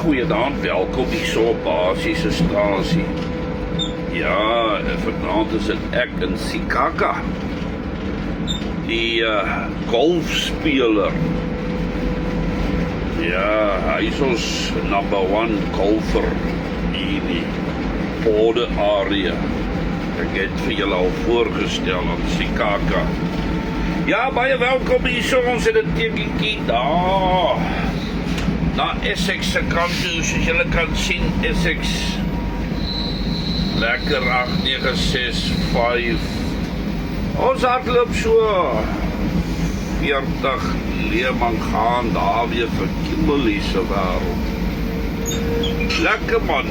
Goeienaand, welkom hier so op basiese stasie. Ja, vanaand is dit ek en Sikaka, die golfspeler. Ja, hy is ons #1 golfer hier in die Bode area. Ek het vir julle al voorgestel aan Sikaka. Ja, baie welkom hier so, ons het 'n tekenkie daar. Na Essex se kant toe, soos julle kan sien, Essex. Lekker 8,965. Ons hardloop so 40 leemang gaan daar weer vir Kimberley se wêreld. Lekker man.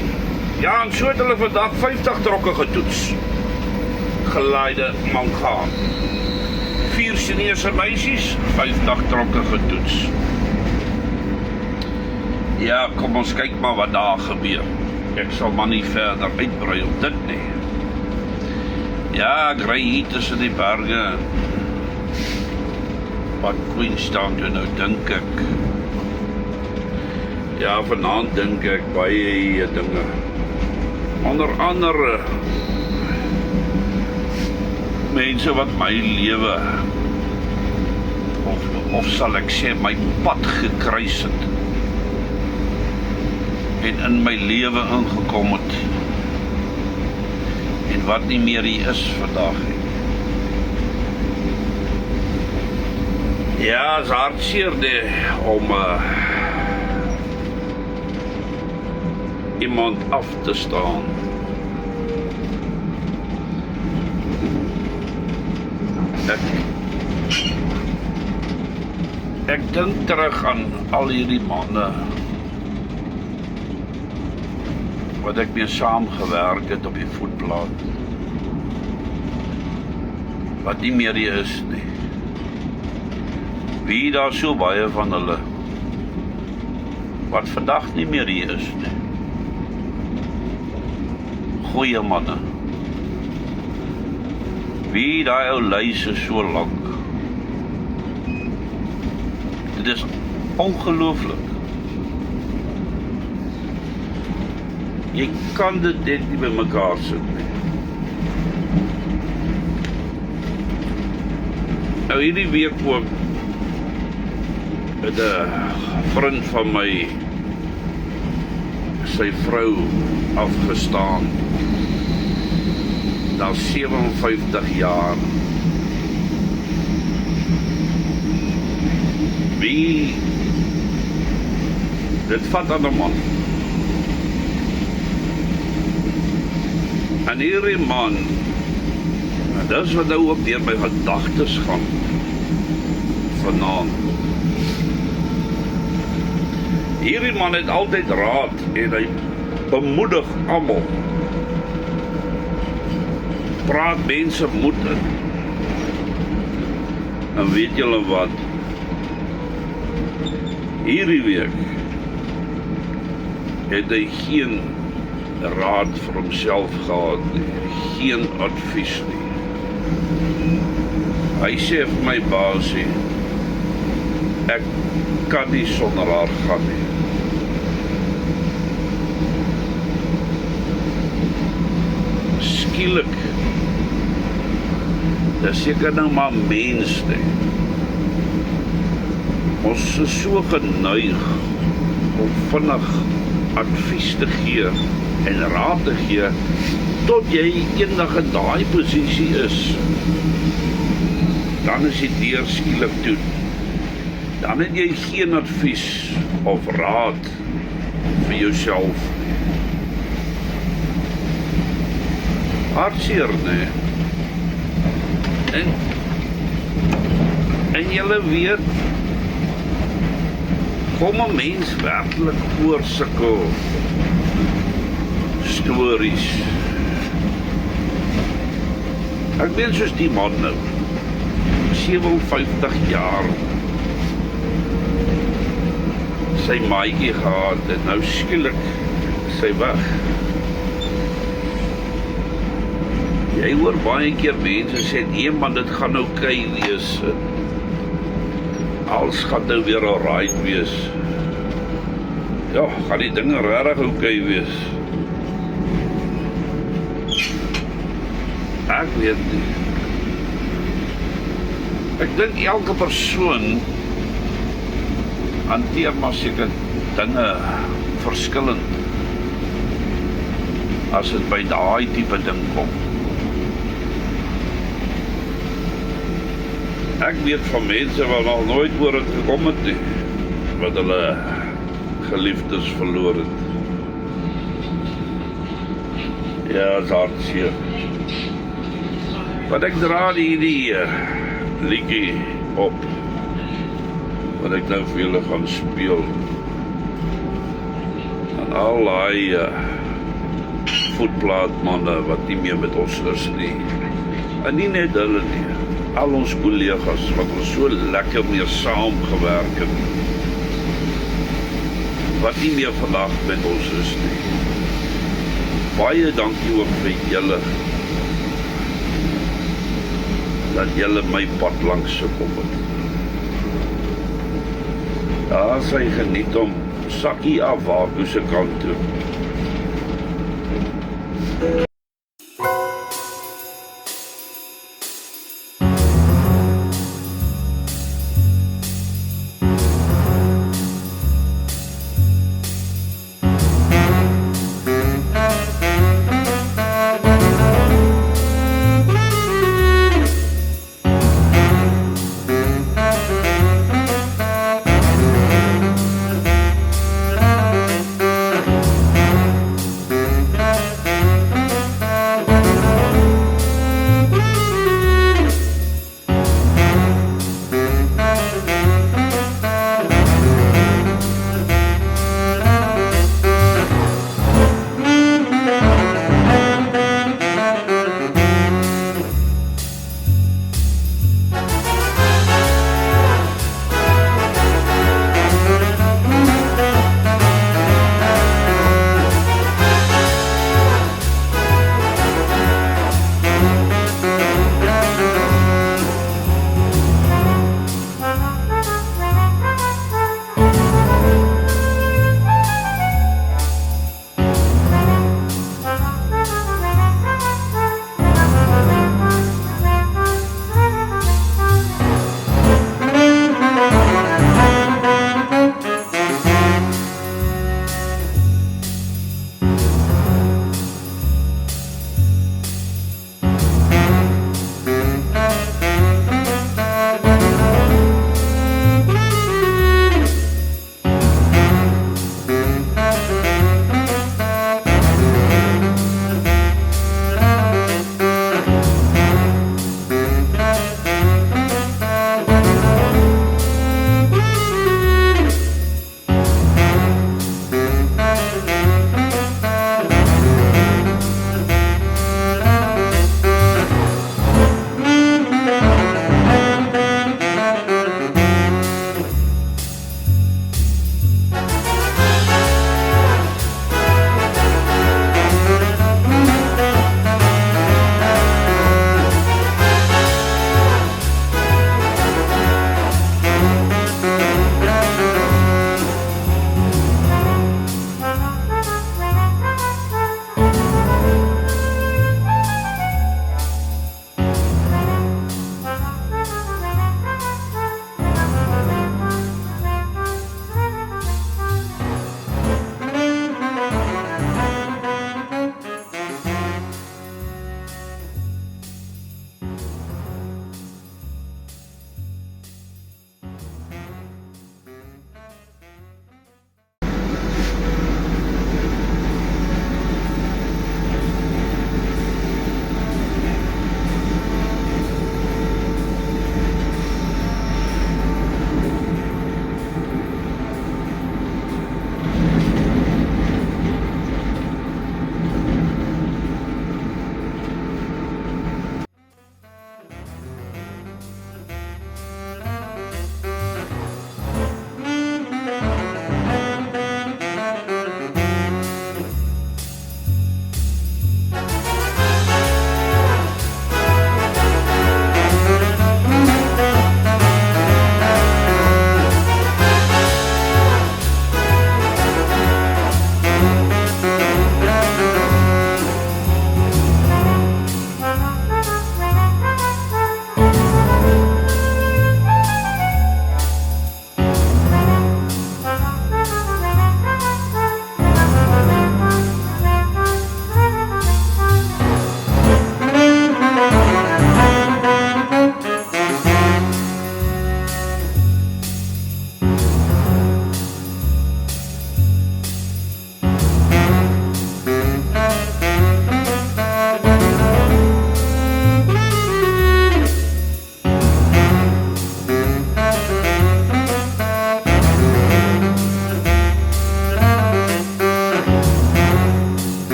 Ja, en so het hulle vandag 50 trokke getoets. Geleide man gaan. 4 Chinese meisies, 50 trokke getoets. Ja, kom ons kyk maar wat daar gebeur. Ek sal maar nie verder uitbrei op dit nie. Ja, ek ry hier tussen die berge. Wat Queenstown toe nou, dink ek. Ja, vanaand dink ek baie dinge. Onder andere mense wat my lewe of sal ek sê my pad gekruis het en in my lewe ingekom het en wat nie meer hier is vandag nie. Ja, is hartseer om iemand af te staan. Ek dink terug aan al hierdie manne wat ek mee saamgewerk het op die voetplaat, wat nie meer hier is nie. Wie daar so baie van hulle wat vandag nie meer hier is nie. Goeie manne. Wie daai ou lys is so lank. Dit is ongelooflik. Jy kan dit net nie by mekaar sit nie. Nou hierdie week ook het 'n vriend van my sy vrou afgestaan. Na 57 jaar. Wie dit vat aan 'n man. En hierdie man, dis wat nou ook deur my gedagtes gaan vanaand. Hierdie man het altyd raad en hy bemoedig almal. Praat mense moed in. En weet julle wat? Hierdie week het hy geen raad vir homself gehad nie, geen advies nie. Hy sê vir my baasie, ek kan nie sonder haar gaan nie. Skielik, dis seker nou maar mens nie. Ons is so geneig om vinnig advies te gee en raad te gee tot jy eendag in daai posisie is. Dan is die deur skielik toe. Dan het jy geen advies of raad vir jouself. Hartseer, nee. En julle weet, kom 'n mens werklik oor sulke stories. Ek weet soos die man nou, 57 jaar, sy maatjie gehad en nou skielik sy weg. Jy hoor baie keer mense sê, nee man, dit gaan oukei wees. Alles gaan nou weer alright wees. Ja, gaan die dinge regtig okay wees? Ek weet nie. Ek dink elke persoon hanteer maar seker dinge verskillend as dit by daai tipe ding kom. Ek weet van mense wat nog nooit oor dit gekom het nie, wat hulle geliefdes verloor het. Ja, dit is hartseer. Want ek dra die liedjie op, wat ek nou vir julle gaan speel. En al die voetplaatmanne wat nie meer met ons is nie. En nie net hulle nie, al ons kollegas wat ons so lekker mee saamgewerk het, wat nie meer vandag met ons is nie. Baie dankie ook vir julle, dat julle my pad langs gekom het. Daar sy geniet om Sakkie Awaku se kant toe.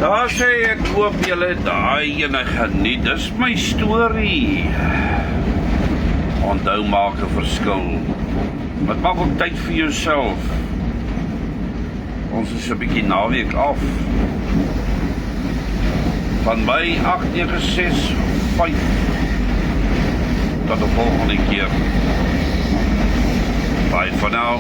Daar sê ek hoop julle daai ene geniet. Dis my storie. Onthou maak 'n verskil. Wat maak ook tyd vir jouself. Ons is 'n bietjie naweek af. Van my 896 tot de volgende keer. Bye for now.